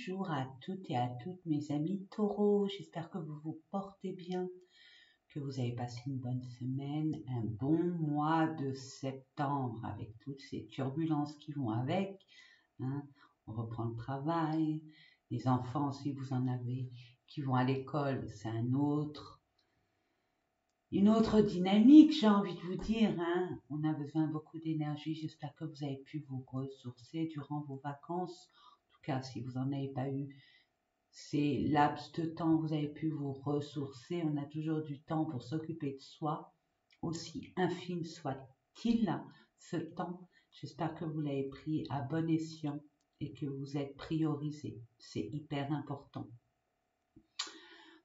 Bonjour à toutes et à toutes mes amis taureaux, j'espère que vous vous portez bien, que vous avez passé une bonne semaine, un bon mois de septembre avec toutes ces turbulences qui vont avec. Hein. On reprend le travail, les enfants si vous en avez qui vont à l'école, c'est une autre dynamique, j'ai envie de vous dire. Hein. On a besoin beaucoup d'énergie, j'espère que vous avez pu vous ressourcer durant vos vacances. En tout cas, si vous n'en avez pas eu, ces laps de temps, vous avez pu vous ressourcer. On a toujours du temps pour s'occuper de soi, aussi infime soit-il ce temps. J'espère que vous l'avez pris à bon escient et que vous êtes priorisé. C'est hyper important.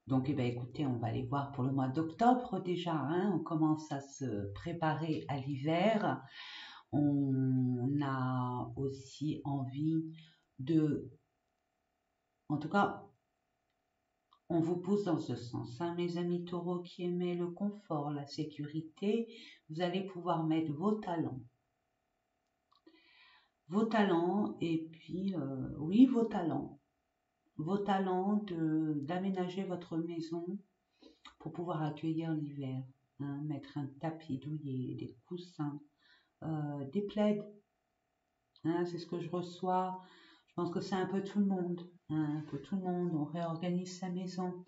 Donc, écoutez, on va aller voir pour le mois d'octobre déjà. Hein, on commence à se préparer à l'hiver. On a aussi envie de... En tout cas, on vous pousse dans ce sens. Hein, mes amis taureaux qui aimaient le confort, la sécurité, vous allez pouvoir mettre vos talents. Vos talents et puis, oui, vos talents. Vos talents d'aménager votre maison pour pouvoir accueillir l'hiver. Hein, mettre un tapis douillet, des coussins, des plaids. Hein, c'est ce que je reçois. Je pense que c'est un peu tout le monde. Hein, un peu tout le monde. On réorganise sa maison.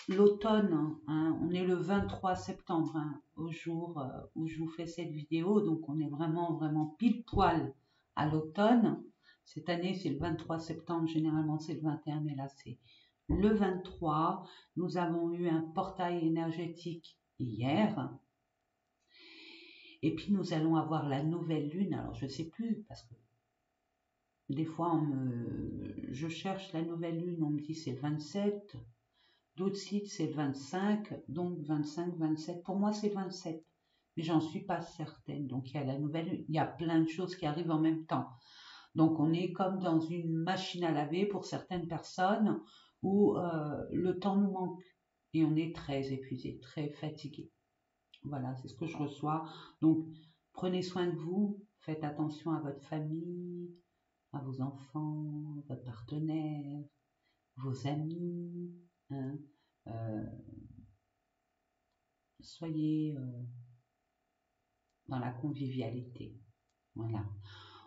L'automne, hein, on est le 23 septembre, hein, au jour où je vous fais cette vidéo, donc on est vraiment pile poil à l'automne. Cette année c'est le 23 septembre, généralement c'est le 21, mais là c'est le 23. Nous avons eu un portail énergétique hier. Et puis nous allons avoir la nouvelle lune, alors je ne sais plus, parce que des fois je cherche la nouvelle lune, on me dit c'est le 27, d'autres sites c'est le 25, donc 25, 27, pour moi c'est le 27, mais j'en suis pas certaine, donc il y a la nouvelle lune, il y a plein de choses qui arrivent en même temps, donc on est comme dans une machine à laver pour certaines personnes, où le temps nous manque, et on est très épuisé, très fatigué. Voilà, c'est ce que je reçois. Donc, prenez soin de vous, faites attention à votre famille, à vos enfants, votre partenaire, vos amis. Hein. Soyez dans la convivialité. Voilà.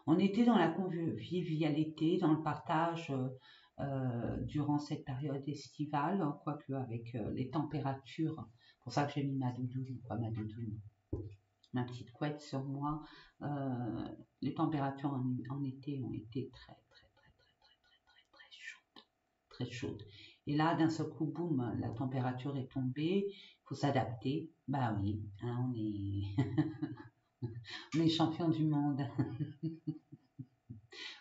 On était dans la convivialité, dans le partage durant cette période estivale, hein, quoique avec les températures. C'est pour ça que j'ai mis ma doudoune, pas ma doudoune, ma petite couette sur moi. Les températures en été ont été très chaudes. Et là, d'un seul coup, boum, la température est tombée. Il faut s'adapter. Bah oui, hein, on est champion du monde.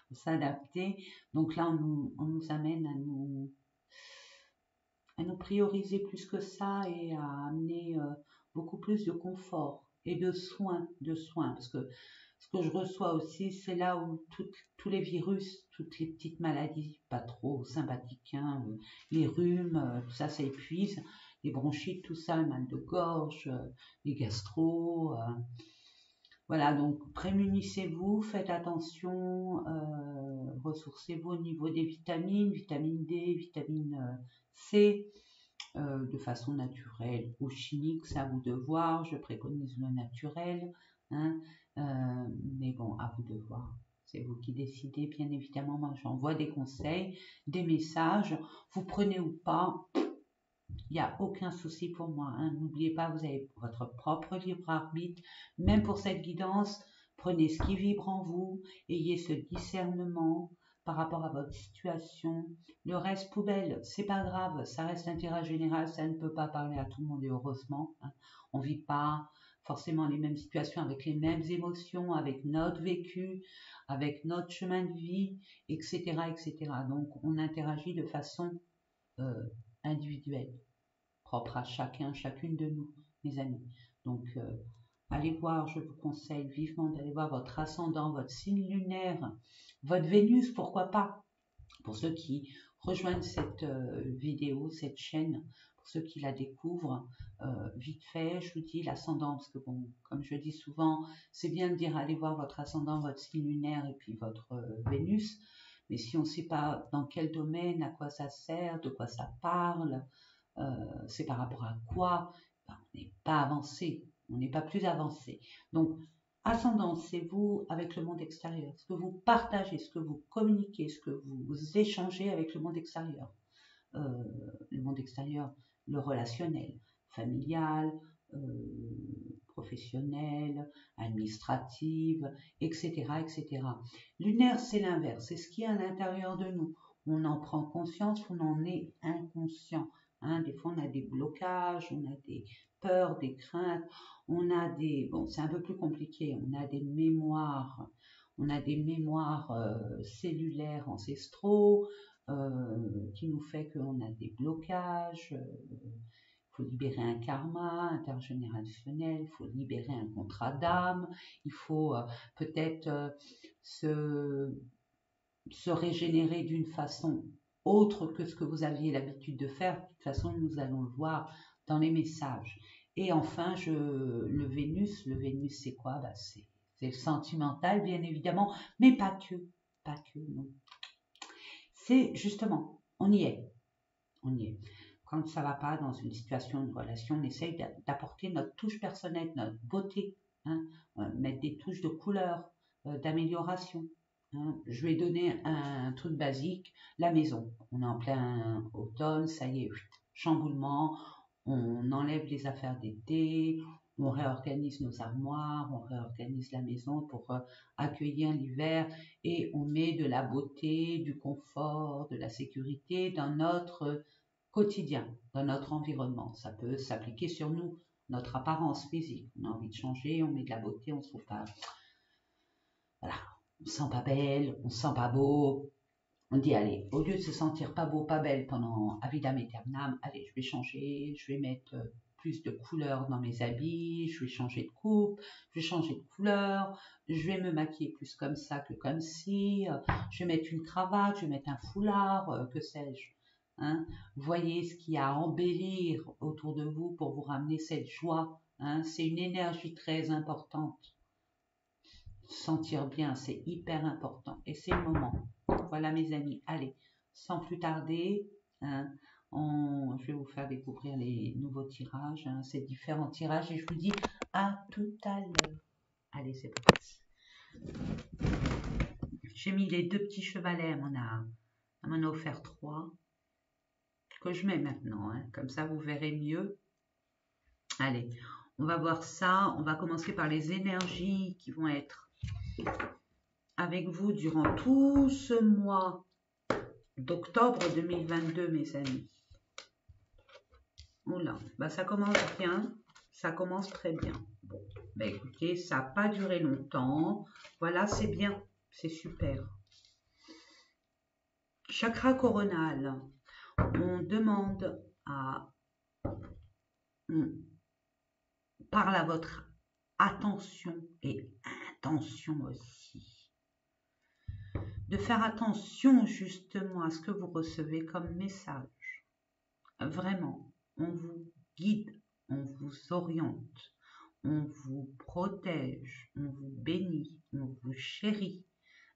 Faut s'adapter. Donc là, on nous amène à nous prioriser plus que ça et à amener beaucoup plus de confort et de soins, parce que ce que je reçois aussi, c'est là où tous les virus, toutes les petites maladies, pas trop sympathiques, hein, les rhumes, tout ça, ça épuise, les bronchites, tout ça, le mal de gorge, les gastro, voilà, donc prémunissez-vous, faites attention, ressourcez-vous au niveau des vitamines, vitamine D, vitamine C, de façon naturelle ou chimique, c'est à vous de voir, je préconise le naturel, hein, mais bon, à vous de voir. C'est vous qui décidez, bien évidemment, moi j'envoie des conseils, des messages, vous prenez ou pas, il n'y a aucun souci pour moi. Hein. N'oubliez pas, vous avez votre propre libre arbitre. Même pour cette guidance, prenez ce qui vibre en vous. Ayez ce discernement par rapport à votre situation. Le reste, poubelle, c'est pas grave. Ça reste l'intérêt général. Ça ne peut pas parler à tout le monde et heureusement. Hein. On ne vit pas forcément les mêmes situations avec les mêmes émotions, avec notre vécu, avec notre chemin de vie, etc. etc. Donc, on interagit de façon individuelle, propre à chacun, chacune de nous, mes amis. Donc, allez voir, je vous conseille vivement d'aller voir votre ascendant, votre signe lunaire, votre Vénus, pourquoi pas, pour ceux qui rejoignent cette vidéo, cette chaîne, pour ceux qui la découvrent, vite fait, je vous dis l'ascendant, parce que bon, comme je dis souvent, c'est bien de dire allez voir votre ascendant, votre signe lunaire et puis votre Vénus, Mais si on ne sait pas dans quel domaine, à quoi ça sert, de quoi ça parle, c'est par rapport à quoi, ben, on n'est pas avancé, on n'est pas plus avancé. Donc, ascendant, c'est vous avec le monde extérieur, ce que vous partagez, ce que vous communiquez, ce que vous échangez avec le monde extérieur, le relationnel, familial, professionnelle, administrative, etc., etc. Lunaire, c'est l'inverse, c'est ce qui est à l'intérieur de nous. On en prend conscience, on en est inconscient. Hein, des fois, on a des blocages, on a des peurs, des craintes, on a des... Bon, c'est un peu plus compliqué, on a des mémoires cellulaires ancestraux qui nous fait qu'on a des blocages. Il faut libérer un karma intergénérationnel, il faut libérer un contrat d'âme, il faut peut-être se régénérer d'une façon autre que ce que vous aviez l'habitude de faire. De toute façon, nous allons le voir dans les messages. Et enfin, le Vénus c'est quoi? Bah, c'est le sentimental, bien évidemment, mais pas que, non. C'est justement, on y est. Quand ça va pas dans une situation, une relation, on essaye d'apporter notre touche personnelle, notre beauté, hein, mettre des touches de couleur, d'amélioration. Hein. Je vais donner un truc basique, la maison. On est en plein automne, ça y est, chamboulement, on enlève les affaires d'été, on réorganise nos armoires, on réorganise la maison pour accueillir l'hiver et on met de la beauté, du confort, de la sécurité dans notre quotidien, dans notre environnement. Ça peut s'appliquer sur nous, notre apparence physique. On a envie de changer, on met de la beauté, on se trouve pas... Voilà, on se sent pas belle, on se sent pas beau. On dit, allez, au lieu de se sentir pas beau, pas belle pendant à vitam aeternam, allez, je vais changer, je vais mettre plus de couleurs dans mes habits, je vais changer de coupe, je vais changer de couleur, je vais me maquiller plus comme ça que comme ci, je vais mettre une cravate, je vais mettre un foulard, que sais-je. Hein. Voyez ce qu'il y a à embellir autour de vous pour vous ramener cette joie. Hein. C'est une énergie très importante. Sentir bien, c'est hyper important. Et c'est le moment. Voilà mes amis, allez, sans plus tarder, hein, je vais vous faire découvrir les nouveaux tirages, hein, ces différents tirages, et je vous dis à tout à l'heure. Allez, c'est parti. J'ai mis les deux petits chevalets, elle m'en a offert 3, que je mets maintenant, hein, comme ça vous verrez mieux. Allez, on va voir ça, on va commencer par les énergies qui vont être avec vous durant tout ce mois d'octobre 2022, mes amis. Oula, bah ça commence bien, ça commence très bien. Bon, bah écoutez, ça n'a pas duré longtemps. Voilà, c'est bien, c'est super. Chakra coronal, on demande à... On parle à votre attention et intention aussi. De faire attention justement à ce que vous recevez comme message. Vraiment, on vous guide, on vous oriente, on vous protège, on vous bénit, on vous chérit.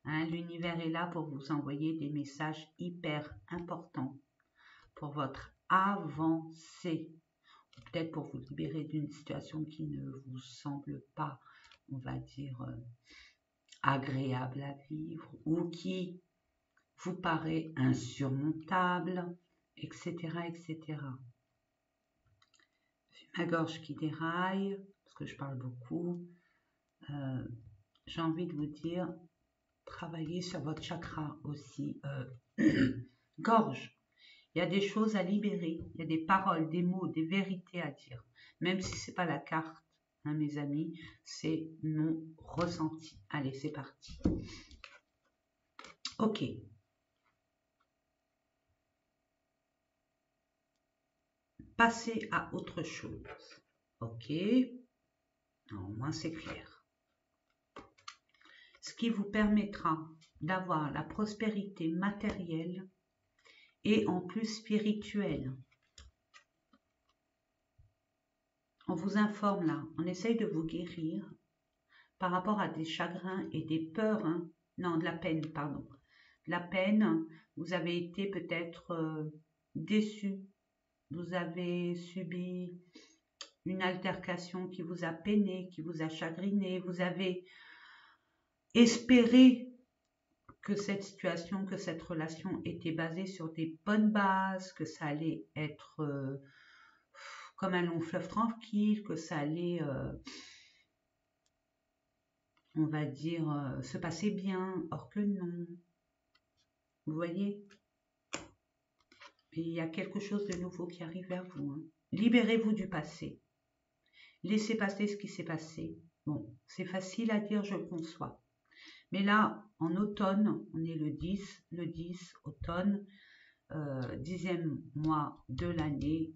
Hein, l'univers est là pour vous envoyer des messages hyper importants pour votre avancée. Peut-être pour vous libérer d'une situation qui ne vous semble pas, on va dire, agréable à vivre ou qui vous paraît insurmontable, etc., etc. J'ai ma gorge qui déraille, parce que je parle beaucoup. J'ai envie de vous dire, travaillez sur votre chakra aussi. Gorge, il y a des choses à libérer, il y a des paroles, des mots, des vérités à dire. Même si ce n'est pas la carte, hein, mes amis, c'est mon ressenti. Allez, c'est parti. Ok. Passer à autre chose. Ok. Non, au moins c'est clair. Ce qui vous permettra d'avoir la prospérité matérielle et en plus spirituelle. On vous informe là, on essaye de vous guérir par rapport à des chagrins et des peurs, hein, non, de la peine, pardon. la peine, vous avez été peut-être déçu, vous avez subi une altercation qui vous a peiné, qui vous a chagriné, vous avez espéré que cette situation, que cette relation était basée sur des bonnes bases, que ça allait être comme un long fleuve tranquille, que ça allait, on va dire, se passer bien, or que non. Vous voyez? Et il y a quelque chose de nouveau qui arrive vers vous. Hein. Libérez-vous du passé. Laissez passer ce qui s'est passé. Bon, c'est facile à dire, je le conçois. Mais là, en automne, on est le 10, automne, 10e mois de l'année,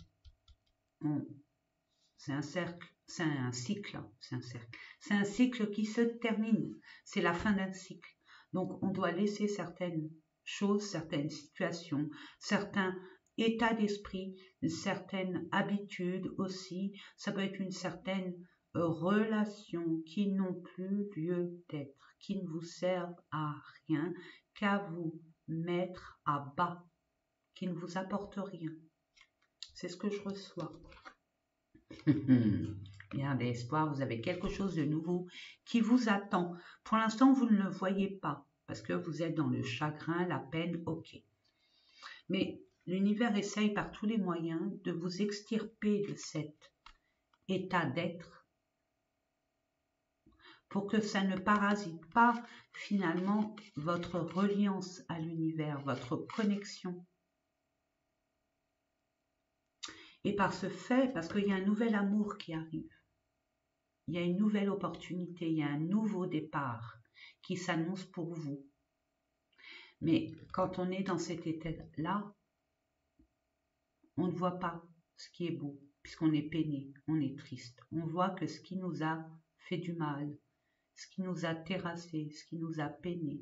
c'est un cercle, c'est un cycle, c'est un cycle qui se termine, c'est la fin d'un cycle. Donc, on doit laisser certaines choses, certaines situations, certains états d'esprit, certaines habitudes aussi, ça peut être une certaine relation qui n'ont plus lieu d'être, qui ne vous servent à rien, qu'à vous mettre à bas, qui ne vous apportent rien. C'est ce que je reçois. Gardez espoir, vous avez quelque chose de nouveau qui vous attend. Pour l'instant, vous ne le voyez pas parce que vous êtes dans le chagrin, la peine, ok. Mais l'univers essaye par tous les moyens de vous extirper de cet état d'être pour que ça ne parasite pas finalement votre reliance à l'univers, votre connexion. Et par ce fait, parce qu'il y a un nouvel amour qui arrive, il y a une nouvelle opportunité, il y a un nouveau départ qui s'annonce pour vous. Mais quand on est dans cet état-là, on ne voit pas ce qui est beau, puisqu'on est peiné, on est triste. On voit que ce qui nous a fait du mal, ce qui nous a terrassé, ce qui nous a peiné,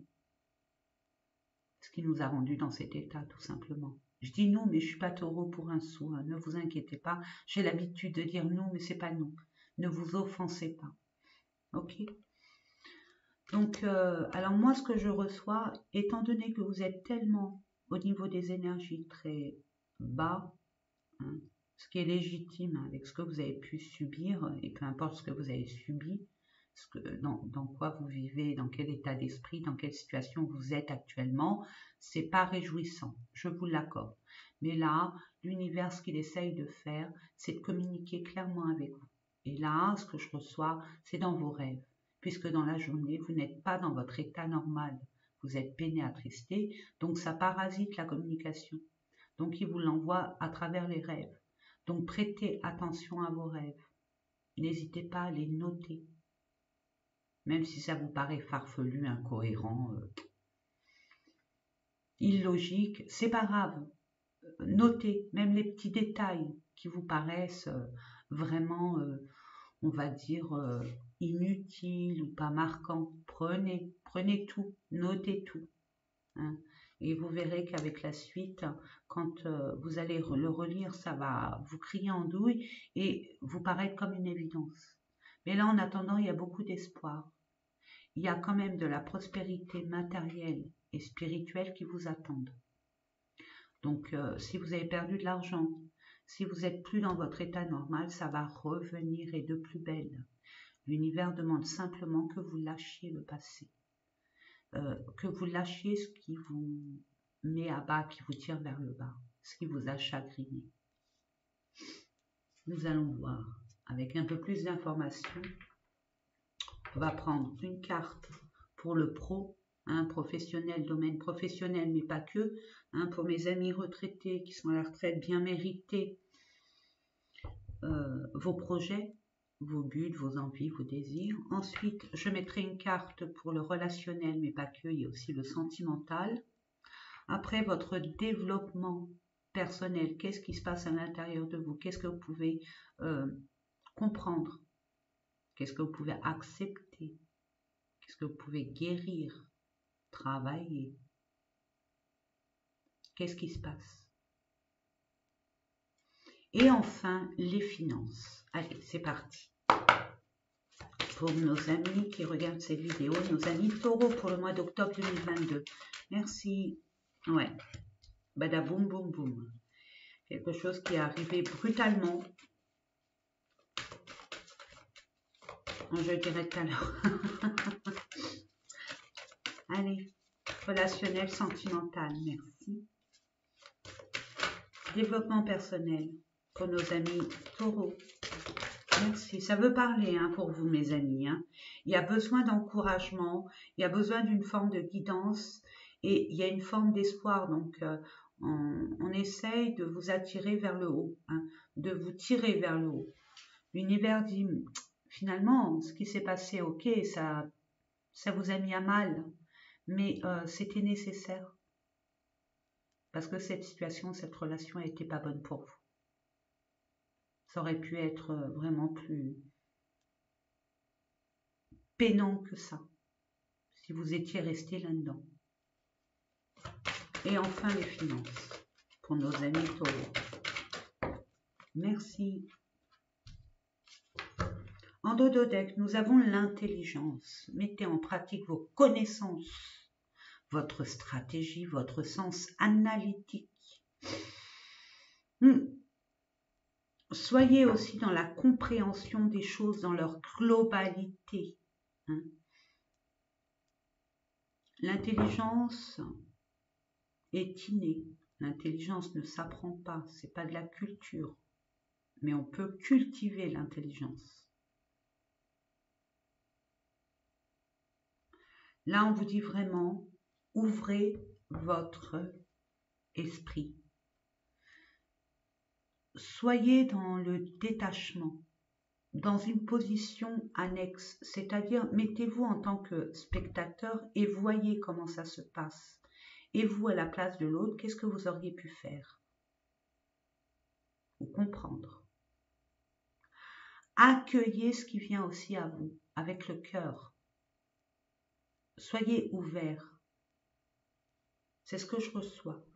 ce qui nous a rendu dans cet état, tout simplement. Je dis nous, mais je ne suis pas taureau pour un sou, hein, ne vous inquiétez pas. J'ai l'habitude de dire nous, mais ce n'est pas nous. Ne vous offensez pas. Ok? Donc, alors moi, ce que je reçois, étant donné que vous êtes tellement au niveau des énergies très bas, hein, ce qui est légitime avec ce que vous avez pu subir, et peu importe ce que vous avez subi, dans quoi vous vivez, dans quel état d'esprit, dans quelle situation vous êtes actuellement, c'est pas réjouissant, je vous l'accorde. Mais là, l'univers, ce qu'il essaye de faire, c'est de communiquer clairement avec vous. Et là, ce que je reçois, c'est dans vos rêves, puisque dans la journée, vous n'êtes pas dans votre état normal. Vous êtes peiné, attristé, donc ça parasite la communication. Donc, il vous l'envoie à travers les rêves. Donc, prêtez attention à vos rêves. N'hésitez pas à les noter. Même si ça vous paraît farfelu, incohérent, illogique, c'est pas grave. Notez même les petits détails qui vous paraissent vraiment, on va dire, inutiles ou pas marquants. Prenez tout, notez tout. Hein. Et vous verrez qu'avec la suite, quand vous allez le relire, ça va vous crier en douille et vous paraître comme une évidence. Mais là, en attendant, il y a beaucoup d'espoir. Il y a quand même de la prospérité matérielle et spirituelle qui vous attendent. Donc, si vous avez perdu de l'argent, si vous n'êtes plus dans votre état normal, ça va revenir et de plus belle. L'univers demande simplement que vous lâchiez le passé, que vous lâchiez ce qui vous met à bas, qui vous tire vers le bas, ce qui vous a chagriné. Nous allons voir avec un peu plus d'informations. On va prendre une carte pour le pro, hein, professionnel, domaine professionnel, mais pas que, hein, pour mes amis retraités qui sont à la retraite, bien mérités, vos projets, vos buts, vos envies, vos désirs. Ensuite, je mettrai une carte pour le relationnel, mais pas que, il y a aussi le sentimental. Après, votre développement personnel, qu'est-ce qui se passe à l'intérieur de vous? Qu'est-ce que vous pouvez comprendre? Qu'est-ce que vous pouvez accepter? Qu'est-ce que vous pouvez guérir? Travailler? Qu'est-ce qui se passe? Et enfin, les finances. Allez, c'est parti. pour nos amis qui regardent cette vidéo, nos amis taureaux pour le mois d'octobre 2022. Merci. Ouais. Badaboum, boum, boum. Quelque chose qui est arrivé brutalement. Je dirais tout à l'heure. Allez. Relationnel, sentimental. Merci. Développement personnel pour nos amis taureaux. Merci. Ça veut parler hein, pour vous, mes amis. Hein. Il y a besoin d'encouragement, il y a besoin d'une forme de guidance et il y a une forme d'espoir. Donc, on essaye de vous attirer vers le haut, hein, de vous tirer vers le haut. L'univers dit, finalement, ce qui s'est passé, ok, ça vous a mis à mal, mais c'était nécessaire. Parce que cette situation, cette relation n'était pas bonne pour vous. Ça aurait pu être vraiment plus peinant que ça, si vous étiez resté là-dedans. Et enfin, les finances, pour nos amis taureaux. Merci. En dododeck, nous avons l'intelligence. Mettez en pratique vos connaissances, votre stratégie, votre sens analytique. Soyez aussi dans la compréhension des choses dans leur globalité. Hein. L'intelligence est innée. L'intelligence ne s'apprend pas, c'est pas de la culture. Mais on peut cultiver l'intelligence. Là, on vous dit vraiment, ouvrez votre esprit. Soyez dans le détachement, dans une position annexe, c'est-à-dire mettez-vous en tant que spectateur et voyez comment ça se passe. Et vous, à la place de l'autre, qu'est-ce que vous auriez pu faire? Ou comprendre. Accueillez ce qui vient aussi à vous, avec le cœur. Soyez ouverts. C'est ce que je reçois.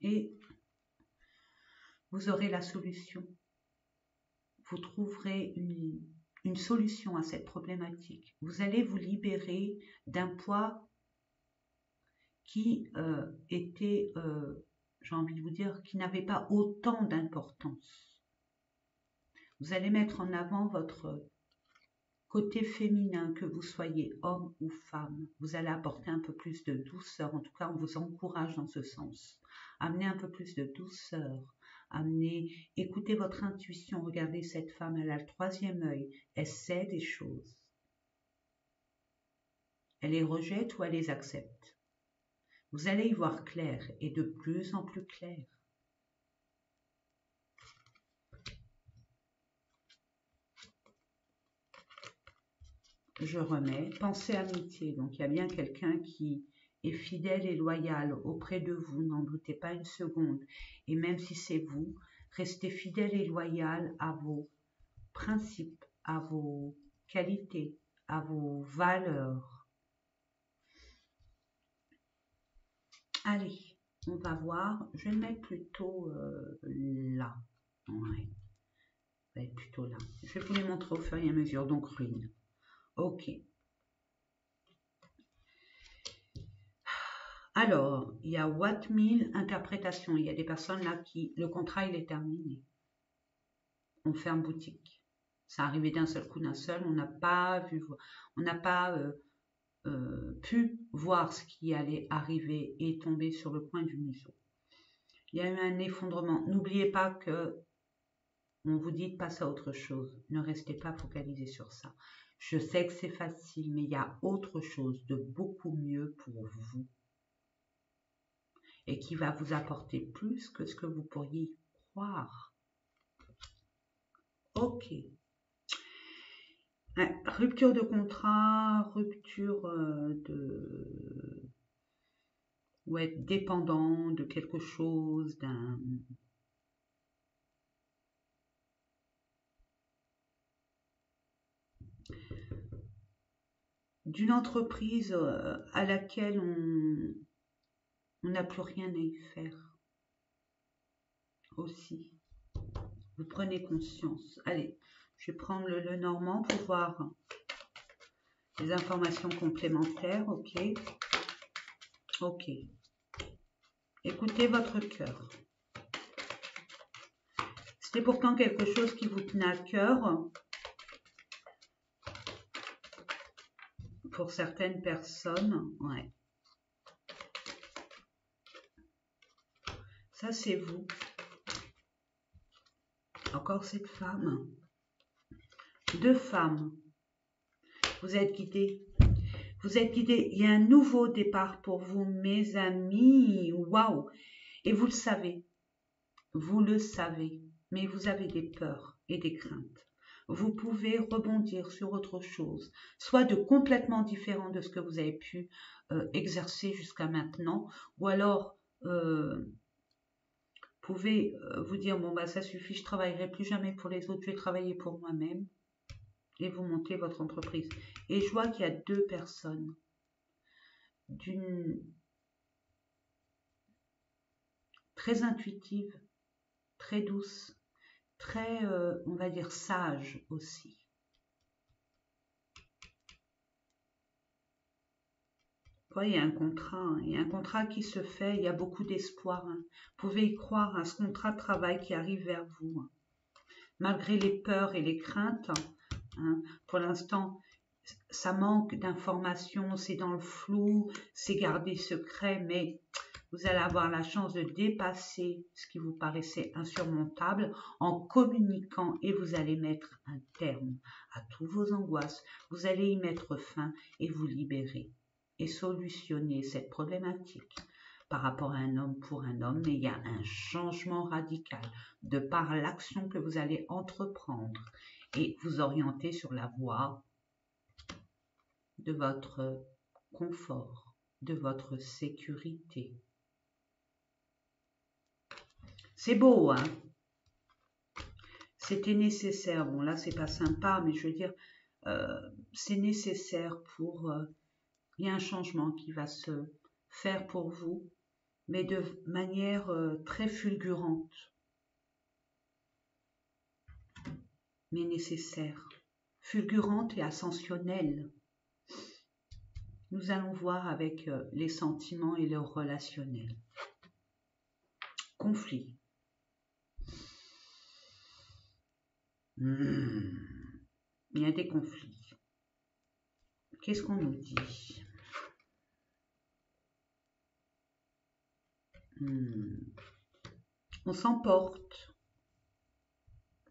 Et vous aurez la solution. Vous trouverez une solution à cette problématique. Vous allez vous libérer d'un poids qui était, j'ai envie de vous dire, qui n'avait pas autant d'importance. Vous allez mettre en avant votre côté féminin, que vous soyez homme ou femme. Vous allez apporter un peu plus de douceur. En tout cas, on vous encourage dans ce sens. Amenez un peu plus de douceur. Écoutez votre intuition. Regardez cette femme, elle a le troisième œil. Elle sait des choses. Elle les rejette ou elle les accepte. Vous allez y voir clair et de plus en plus clair. Je remets. Pensée amitié. Donc il y a bien quelqu'un qui est fidèle et loyal auprès de vous. N'en doutez pas une seconde. Et même si c'est vous, restez fidèle et loyal à vos principes, à vos qualités, à vos valeurs. Allez, on va voir. Je vais le mettre plutôt là. Ouais. Ça va être plutôt là. Je vais vous les montrer au fur et à mesure. Donc ruine. Ok. Alors, il y a What 1000 interprétations. Il y a des personnes là qui, le contrat, il est terminé. On ferme boutique. Ça arrivé d'un seul coup, d'un seul. On n'a pas vu, on n'a pas pu voir ce qui allait arriver et tomber sur le coin du museau. Il y a eu un effondrement. N'oubliez pas que on vous dit de passer à autre chose. Ne restez pas focalisé sur ça. Je sais que c'est facile, mais il y a autre chose de beaucoup mieux pour vous et qui va vous apporter plus que ce que vous pourriez croire. Ok. Rupture de contrat, rupture ou être dépendant de quelque chose, d'une entreprise à laquelle on n'a plus rien à y faire. Aussi. Vous prenez conscience. Allez, Je vais prendre le Lenormand pour voir les informations complémentaires. Ok. Ok. Écoutez votre cœur. C'était pourtant quelque chose qui vous tenait à cœur. Pour certaines personnes, ouais. Ça, c'est vous. Encore cette femme. 2 femmes. Vous êtes guidés. Vous êtes guidés. Il y a un nouveau départ pour vous, mes amis. Waouh! Et vous le savez. Vous le savez. Mais vous avez des peurs et des craintes. Vous pouvez rebondir sur autre chose, soit de complètement différent de ce que vous avez pu exercer jusqu'à maintenant, ou alors pouvez vous dire, bon bah ça suffit, je ne travaillerai plus jamais pour les autres, je vais travailler pour moi-même, et vous montez votre entreprise. Et je vois qu'il y a 2 personnes d'une très intuitive, très douce, très, on va dire, sage aussi. Il y a un contrat, hein. Il y a un contrat qui se fait, il y a beaucoup d'espoir. Hein. Vous pouvez y croire à ce contrat de travail qui arrive vers vous. Hein. Malgré les peurs et les craintes, hein, pour l'instant, ça manque d'informations, c'est dans le flou, c'est gardé secret, mais vous allez avoir la chance de dépasser ce qui vous paraissait insurmontable en communiquant et vous allez mettre un terme à toutes vos angoisses. Vous allez y mettre fin et vous libérer et solutionner cette problématique par rapport à un homme pour un homme, mais il y a un changement radical de par l'action que vous allez entreprendre et vous orienter sur la voie de votre confort, de votre sécurité. C'est beau, hein? C'était nécessaire. Bon, là, c'est pas sympa, mais je veux dire, c'est nécessaire pour... il y a un changement qui va se faire pour vous, mais de manière très fulgurante, mais nécessaire. Fulgurante et ascensionnelle. Nous allons voir avec les sentiments et le relationnel. Conflit. Il y a des conflits. Qu'est-ce qu'on nous dit? On s'emporte.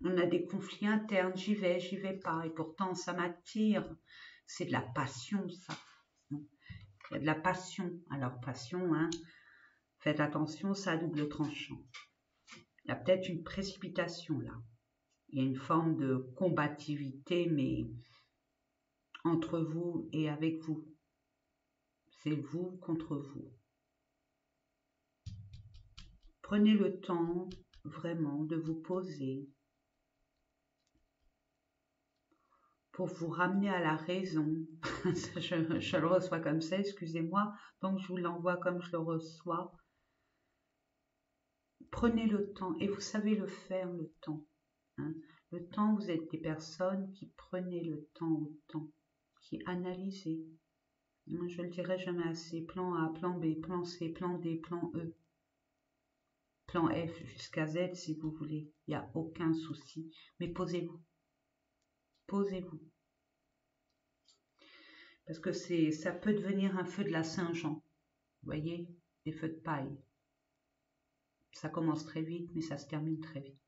On a des conflits internes. J'y vais pas. Et pourtant, ça m'attire. C'est de la passion, ça. Il y a de la passion. Alors, passion, hein, faites attention, ça a double tranchant. Il y a peut-être une précipitation, là. Il y a une forme de combativité, mais entre vous et avec vous. C'est vous contre vous. Prenez le temps vraiment de vous poser pour vous ramener à la raison. je le reçois comme ça, excusez-moi, donc je vous l'envoie comme je le reçois. Prenez le temps, et vous savez le faire, le temps. Hein. Le temps, vous êtes des personnes qui prenez le temps au temps, qui analysez. Je ne le dirai jamais assez. Plan A, plan B, plan C, plan D, plan E. Plan F jusqu'à Z si vous voulez. Il n'y a aucun souci. Mais posez-vous. Posez-vous. Parce que ça peut devenir un feu de la Saint-Jean. Vous voyez, des feux de paille. Ça commence très vite, mais ça se termine très vite.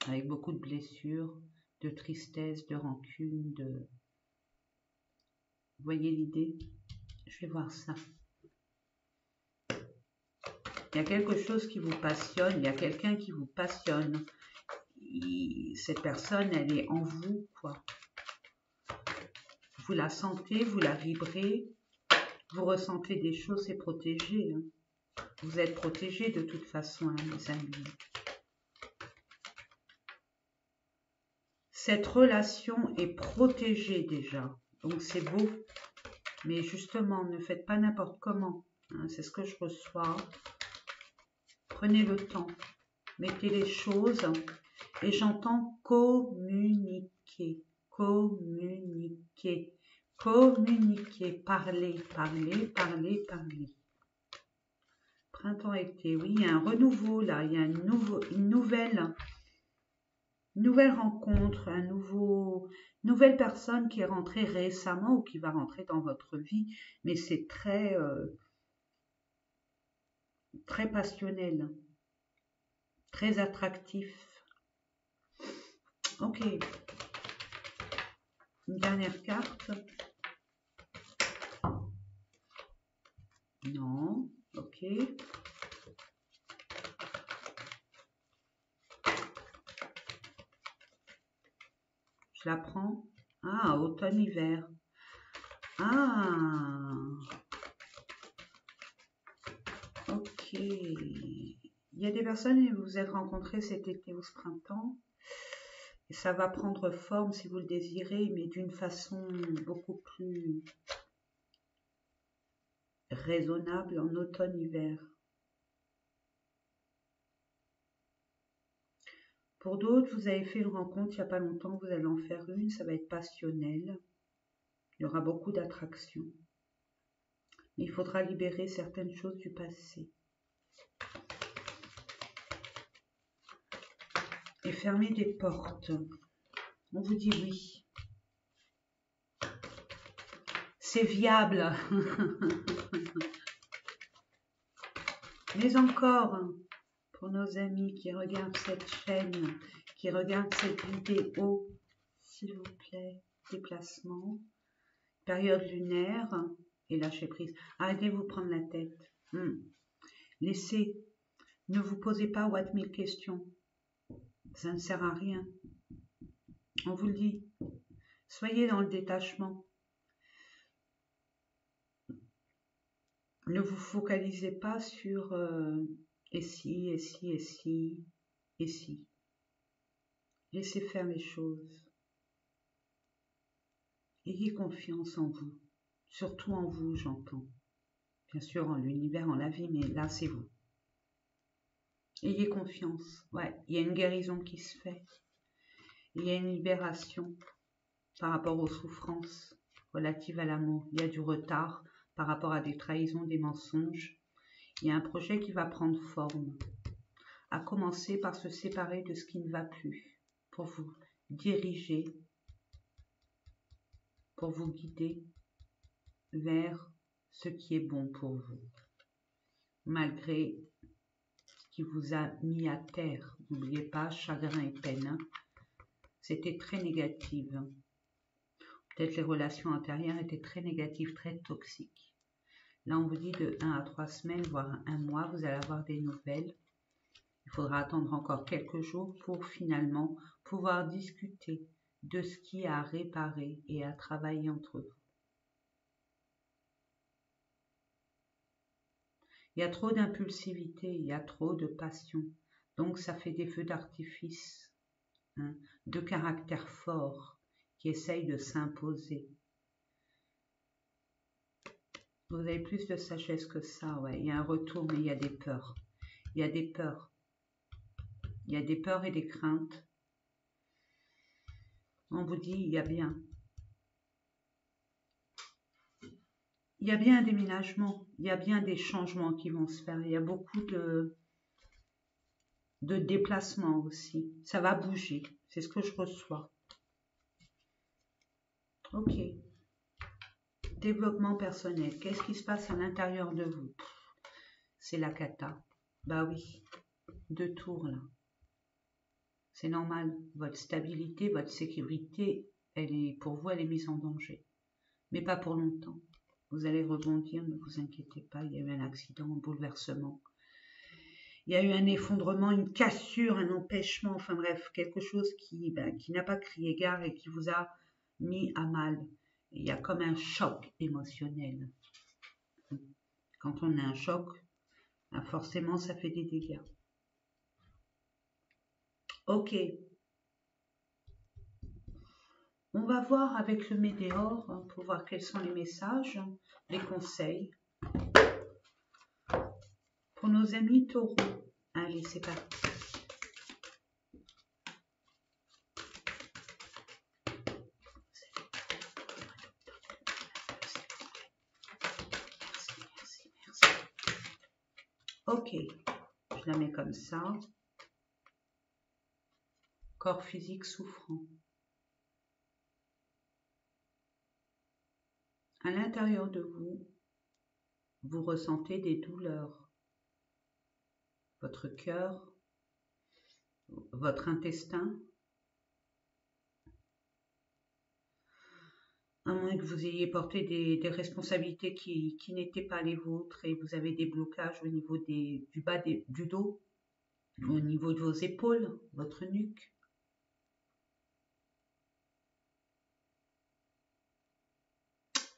Avec beaucoup de blessures, de tristesse, de rancune, de... Vous voyez l'idée? Je vais voir ça. Il y a quelque chose qui vous passionne, il y a quelqu'un qui vous passionne. Cette personne, elle est en vous, quoi. Vous la sentez, vous la vibrez, vous ressentez des choses, c'est protégé. Hein. Vous êtes protégé de toute façon, hein, mes amis. Cette relation est protégée déjà, donc c'est beau. Mais justement, ne faites pas n'importe comment. Hein, c'est ce que je reçois. Prenez le temps. Mettez les choses Et j'entends communiquer, communiquer, communiquer, parler, parler, parler, parler. Printemps-été, oui, il y a un renouveau là, il y a une nouvelle rencontre, nouvelle personne qui est rentrée récemment ou qui va rentrer dans votre vie, mais c'est très passionnel, très attractif. Ok, une dernière carte. Non, ok. Je la prends. Ah, automne-hiver. Ah, ok. Il y a des personnes que vous vous êtes rencontrées cet été ou ce printemps. Et ça va prendre forme si vous le désirez, mais d'une façon beaucoup plus raisonnable en automne-hiver. Pour d'autres, vous avez fait une rencontre il n'y a pas longtemps, vous allez en faire une, ça va être passionnel. Il y aura beaucoup d'attraction. Mais il faudra libérer certaines choses du passé. Et fermer des portes. On vous dit oui. C'est viable. Mais encore, pour nos amis qui regardent cette chaîne, qui regardent cette vidéo, s'il vous plaît, déplacement, période lunaire et lâcher prise. Arrêtez de vous prendre la tête. Laissez, ne vous posez pas what 1000 questions. Ça ne sert à rien. On vous le dit. Soyez dans le détachement. Ne vous focalisez pas sur et si, et si, et si, et si. Laissez faire les choses. Ayez confiance en vous. Surtout en vous, j'entends. Bien sûr, en l'univers, en la vie, mais là, c'est vous. Ayez confiance. Ouais, il y a une guérison qui se fait. Il y a une libération par rapport aux souffrances relatives à l'amour. Il y a du retard par rapport à des trahisons, des mensonges. Il y a un projet qui va prendre forme. À commencer par se séparer de ce qui ne va plus, pour vous diriger, pour vous guider vers ce qui est bon pour vous. Malgré ce qui vous a mis à terre, n'oubliez pas, chagrin et peine, c'était très négatif. Peut-être les relations antérieures étaient très négatives, très toxiques. Là, on vous dit de 1 à 3 semaines, voire 1 mois, vous allez avoir des nouvelles. Il faudra attendre encore quelques jours pour finalement pouvoir discuter de ce qui a à réparer et à travailler entre vous. Il y a trop d'impulsivité, il y a trop de passion. Donc, ça fait des feux d'artifice, de caractère fort qui essayent de s'imposer. Vous avez plus de sagesse que ça, ouais. Il y a un retour, mais il y a des peurs. Il y a des peurs. Il y a des peurs et des craintes. On vous dit, il y a bien. Il y a bien un déménagement. Il y a bien des changements qui vont se faire. Il y a beaucoup de déplacements aussi. Ça va bouger. C'est ce que je reçois. Ok. Développement personnel. Qu'est-ce qui se passe à l'intérieur de vous? C'est la cata. Bah oui. 2 tours là. C'est normal. Votre stabilité, votre sécurité, pour vous, elle est mise en danger. Mais pas pour longtemps. Vous allez rebondir, ne vous inquiétez pas. Il y a eu un accident, un bouleversement. Il y a eu un effondrement, une cassure, un empêchement, enfin bref, quelque chose qui n'a pas crié gare et qui vous a mis à mal. Il y a comme un choc émotionnel. Quand on a un choc, forcément, ça fait des dégâts. Ok. On va voir avec le météore pour voir quels sont les messages, les conseils. Pour nos amis taureaux. Allez, c'est parti. Ok, je la mets comme ça. Corps physique souffrant. À l'intérieur de vous, vous ressentez des douleurs. Votre cœur, votre intestin. À moins que vous ayez porté des responsabilités qui n'étaient pas les vôtres et vous avez des blocages au niveau du bas du dos, au niveau de vos épaules, votre nuque.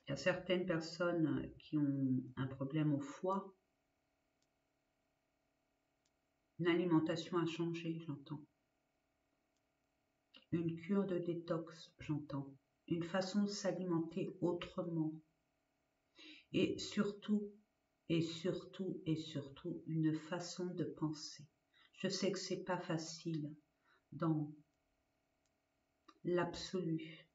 Il y a certaines personnes qui ont un problème au foie. Une alimentation à changer, j'entends. Une cure de détox, j'entends. Une façon de s'alimenter autrement. Et surtout, une façon de penser. Je sais que c'est pas facile dans l'absolu.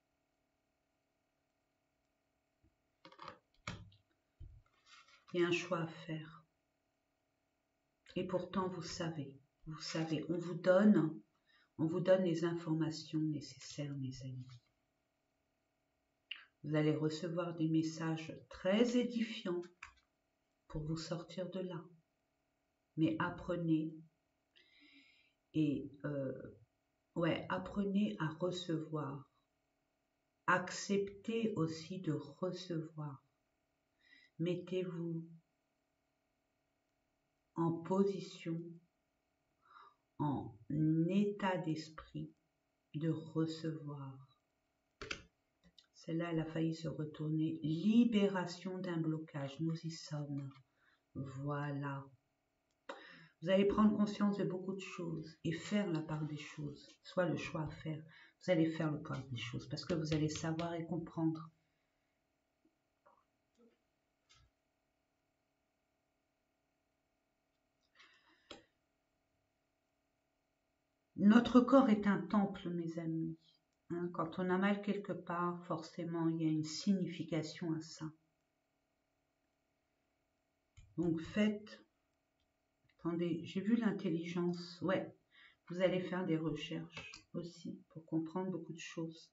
Il y a un choix à faire. Et pourtant, vous savez, on vous donne les informations nécessaires, mes amis. Vous allez recevoir des messages très édifiants pour vous sortir de là. Mais apprenez apprenez à recevoir. Acceptez aussi de recevoir. Mettez-vous en position, en état d'esprit de recevoir. Celle-là, elle a failli se retourner. Libération d'un blocage. Nous y sommes. Voilà. Vous allez prendre conscience de beaucoup de choses et faire la part des choses. Soit le choix à faire. Vous allez faire le part des choses parce que vous allez savoir et comprendre. Notre corps est un temple, mes amis. Quand on a mal quelque part, forcément, il y a une signification à ça. Donc faites... Attendez, j'ai vu l'intelligence. Ouais, vous allez faire des recherches aussi pour comprendre beaucoup de choses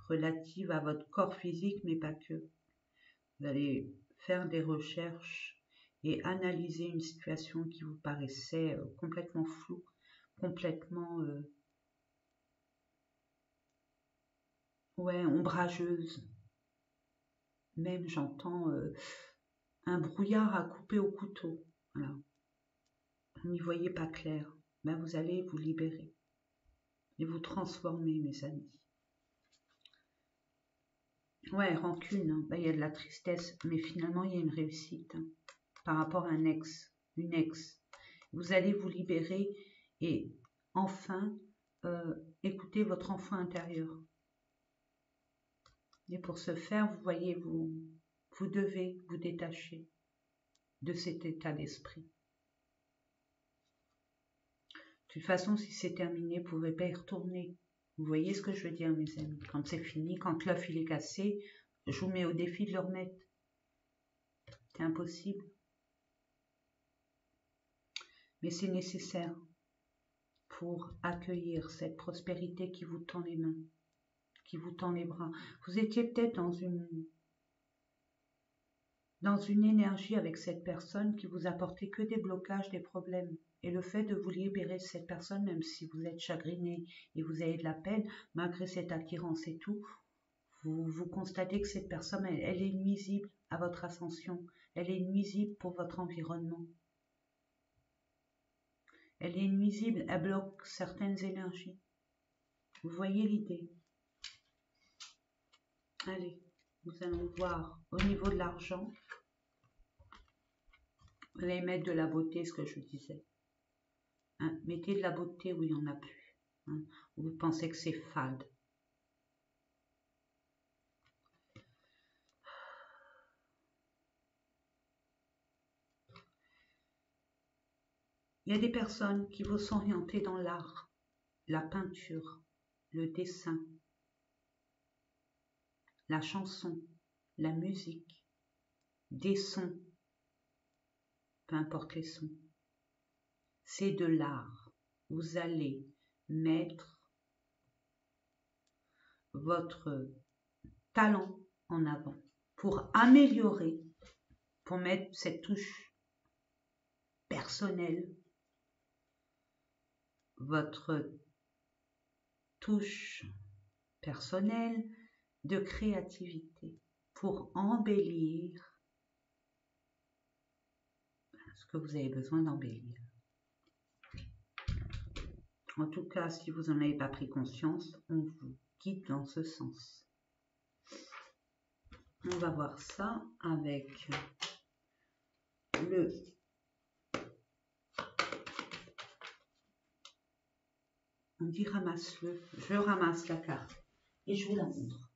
relatives à votre corps physique, mais pas que. Vous allez faire des recherches et analyser une situation qui vous paraissait complètement floue, complètement ombrageuse. Même j'entends un brouillard à couper au couteau. Voilà. Vous n'y voyez pas clair. Ben, vous allez vous libérer et vous transformer, mes amis. Ouais, rancune, hein. Ben, il y a de la tristesse, mais finalement il y a une réussite par rapport à un ex, une ex. Vous allez vous libérer et enfin écouter votre enfant intérieur. Et pour ce faire, vous voyez, vous devez vous détacher de cet état d'esprit. De toute façon, si c'est terminé, vous ne pouvez pas y retourner. Vous voyez ce que je veux dire, mes amis? Quand c'est fini, quand l'œuf il est cassé, je vous mets au défi de le remettre. C'est impossible. Mais c'est nécessaire pour accueillir cette prospérité qui vous tend les mains, qui vous tend les bras. Vous étiez peut-être dans une énergie avec cette personne qui vous apportait que des blocages, des problèmes. Et le fait de vous libérer de cette personne, même si vous êtes chagriné et vous avez de la peine, malgré cette attirance et tout, vous constatez que cette personne, elle est nuisible à votre ascension. Elle est nuisible pour votre environnement. Elle est nuisible, elle bloque certaines énergies. Vous voyez l'idée? Allez, nous allons voir au niveau de l'argent. Vous allez mettre de la beauté, ce que je disais. Mettez de la beauté où il n'y en a plus. Où vous pensez que c'est fade. Il y a des personnes qui vont s'orienter dans l'art, la peinture, le dessin, la chanson, la musique, des sons, peu importe les sons. c'est de l'art. Vous allez mettre votre talent en avant pour améliorer, pour mettre cette touche personnelle, votre touche personnelle de créativité pour embellir ce que vous avez besoin d'embellir. En tout cas, si vous n'en avez pas pris conscience, on vous guide dans ce sens. On va voir ça avec le on dit ramasse-le. Je ramasse la carte et je vous la montre.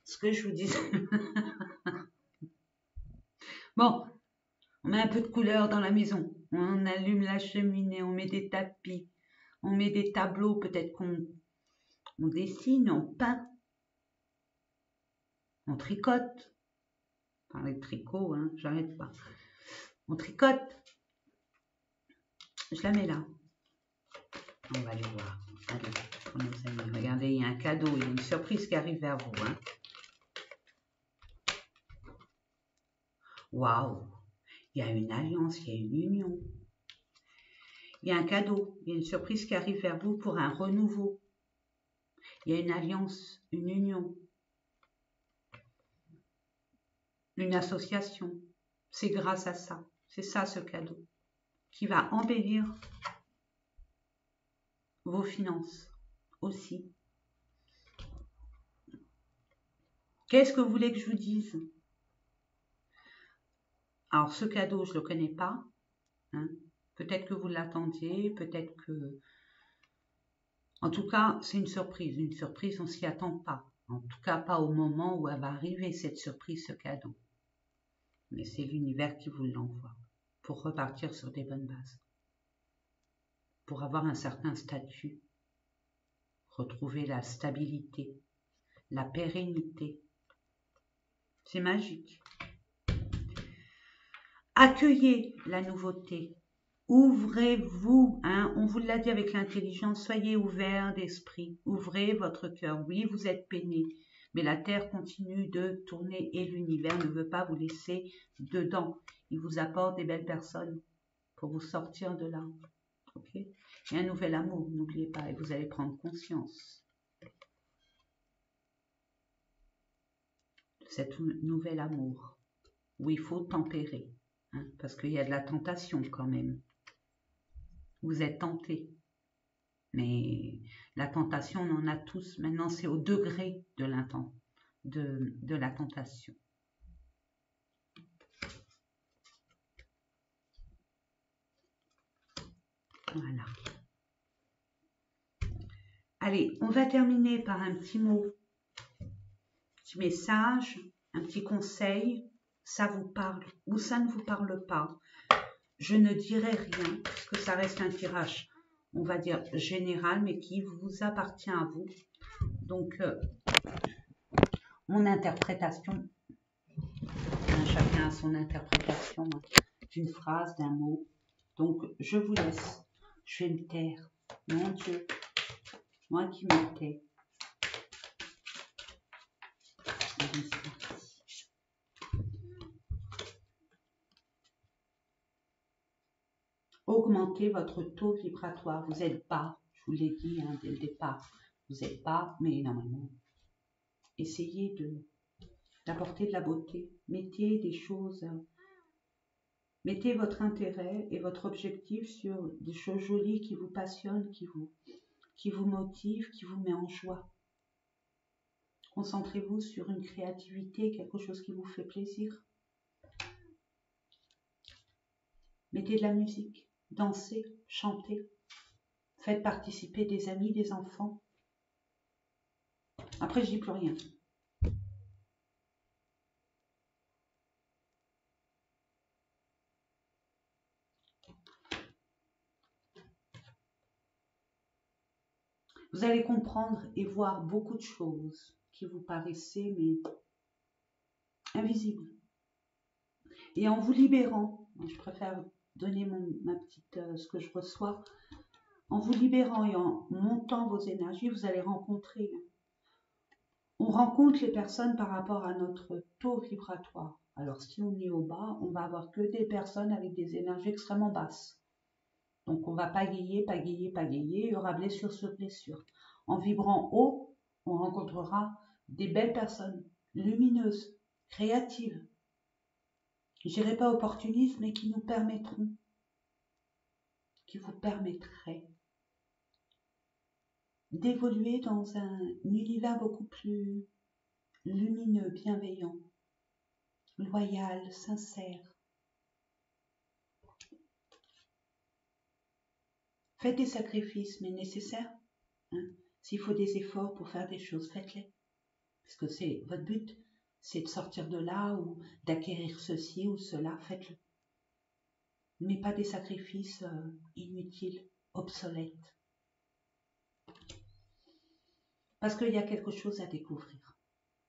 Ce que je vous dis. Bon, on met un peu de couleur dans la maison. On allume la cheminée, on met des tapis, on met des tableaux, peut-être qu'on dessine, on peint, on tricote. Parler de tricot, hein, j'arrête pas. On tricote. Je la mets là. On va aller voir. Allez, pour nos amis. Regardez, il y a un cadeau, il y a une surprise qui arrive vers vous. Hein. Waouh! Il y a une alliance, il y a une union. Il y a un cadeau, il y a une surprise qui arrive vers vous pour un renouveau. Il y a une alliance, une union. Une association. C'est grâce à ça. C'est ça ce cadeau qui va embellir vos finances aussi. Qu'est-ce que vous voulez que je vous dise? Alors ce cadeau, je ne le connais pas. Hein. Peut-être que vous l'attendiez, peut-être que... En tout cas, c'est une surprise. Une surprise, on ne s'y attend pas. En tout cas, pas au moment où elle va arriver, cette surprise, ce cadeau. Mais c'est l'univers qui vous l'envoie pour repartir sur des bonnes bases. Pour avoir un certain statut. Retrouver la stabilité, la pérennité. C'est magique. Accueillez la nouveauté. Ouvrez-vous, hein, on vous l'a dit avec l'intelligence, soyez ouverts d'esprit, ouvrez votre cœur. Oui, vous êtes peiné, mais la Terre continue de tourner et l'univers ne veut pas vous laisser dedans. Il vous apporte des belles personnes pour vous sortir de là. Ok? Et un nouvel amour, n'oubliez pas, et vous allez prendre conscience de cet nouvel amour où il faut tempérer, hein, parce qu'il y a de la tentation quand même. Vous êtes tentés. Mais la tentation, on en a tous. Maintenant, c'est au degré de la tentation. Voilà. Allez, on va terminer par un petit mot, petit message, un petit conseil. Ça vous parle ou ça ne vous parle pas. Je ne dirai rien, parce que ça reste un tirage, on va dire général, mais qui vous appartient à vous. Donc, mon interprétation, hein, chacun a son interprétation d'une phrase, d'un mot. Donc, je vous laisse. Je vais me taire. Mon Dieu, moi qui me tais. Augmentez votre taux vibratoire. Vous êtes bas, je vous l'ai dit hein, dès le départ. Vous êtes bas, mais normalement, essayez d'apporter de la beauté. Mettez des choses, mettez votre intérêt et votre objectif sur des choses jolies qui vous passionnent, qui vous motivent, qui vous met en joie. Concentrez-vous sur une créativité, quelque chose qui vous fait plaisir. Mettez de la musique, dansez, chantez. Faites participer des amis, des enfants. Après, je dis plus rien. Vous allez comprendre et voir beaucoup de choses qui vous paraissaient mais invisibles. Et en vous libérant, je préfère donner ma petite, ce que je reçois. En vous libérant et en montant vos énergies, vous allez rencontrer. On rencontre les personnes par rapport à notre taux vibratoire. Alors si on est au bas, on va avoir que des personnes avec des énergies extrêmement basses. Donc on va pagayer, il y aura blessure sur blessure. En vibrant haut, on rencontrera des belles personnes, lumineuses, créatives, je dirais pas opportunistes, mais qui nous permettront, qui vous permettraient d'évoluer dans un univers beaucoup plus lumineux, bienveillant, loyal, sincère. Faites des sacrifices, mais nécessaires. Hein. S'il faut des efforts pour faire des choses, faites-les. Parce que c'est votre but, c'est de sortir de là ou d'acquérir ceci ou cela, faites-le. Mais pas des sacrifices inutiles, obsolètes. Parce qu'il y a quelque chose à découvrir,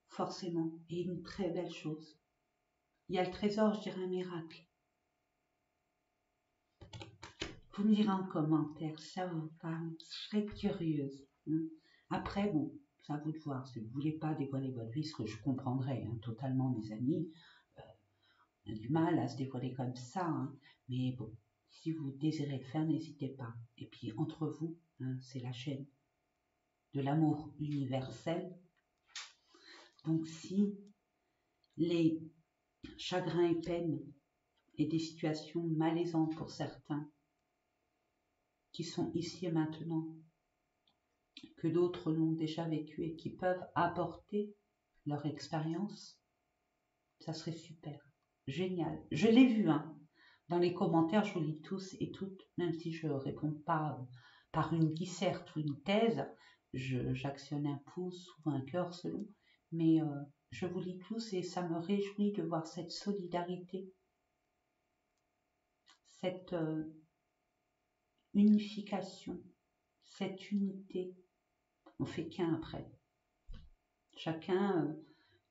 forcément, et une très belle chose. Il y a le trésor, je dirais un miracle. Vous me direz en commentaire, ça vous parle, je serais curieuse. Hein. Après, bon, c'est à vous de voir. Si vous ne voulez pas dévoiler votre vie, ce que je comprendrais totalement, mes amis, on a du mal à se dévoiler comme ça. Hein. Mais bon, si vous désirez le faire, n'hésitez pas. Et puis, entre vous, c'est la chaîne de l'amour universel. Donc, si les chagrins et peines et des situations malaisantes pour certains, qui sont ici et maintenant, que d'autres l'ont déjà vécu et qui peuvent apporter leur expérience, ça serait super, génial. Je l'ai vu, dans les commentaires, je vous lis tous et toutes, même si je ne réponds pas par une disserte ou une thèse, j'actionne un pouce ou un cœur selon, mais je vous lis tous et ça me réjouit de voir cette solidarité, cette unification, cette unité. On fait qu'un après. Chacun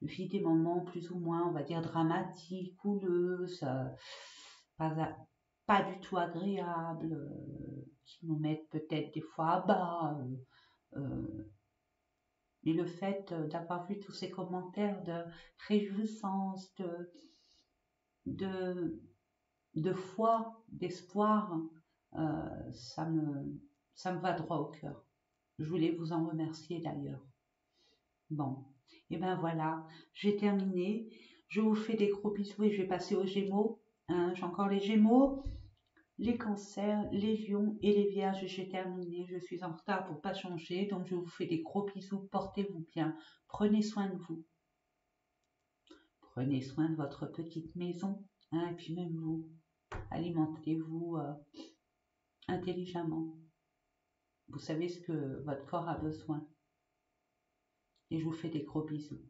vit des moments plus ou moins, on va dire, dramatiques, houleux, pas du tout agréables, qui nous mettent peut-être des fois à bas. Mais le fait d'avoir vu tous ces commentaires de réjouissance, de foi, d'espoir, ça me va droit au cœur. Je voulais vous en remercier d'ailleurs. Bon, et ben voilà, j'ai terminé. Je vous fais des gros bisous et je vais passer aux Gémeaux. J'ai encore les Gémeaux, les Cancers, les Lions et les Vierges. J'ai terminé. Je suis en retard pour pas changer, donc je vous fais des gros bisous. Portez-vous bien. Prenez soin de vous. Prenez soin de votre petite maison. Et puis même vous, alimentez-vous intelligemment. Vous savez ce que votre corps a besoin. Et je vous fais des gros bisous.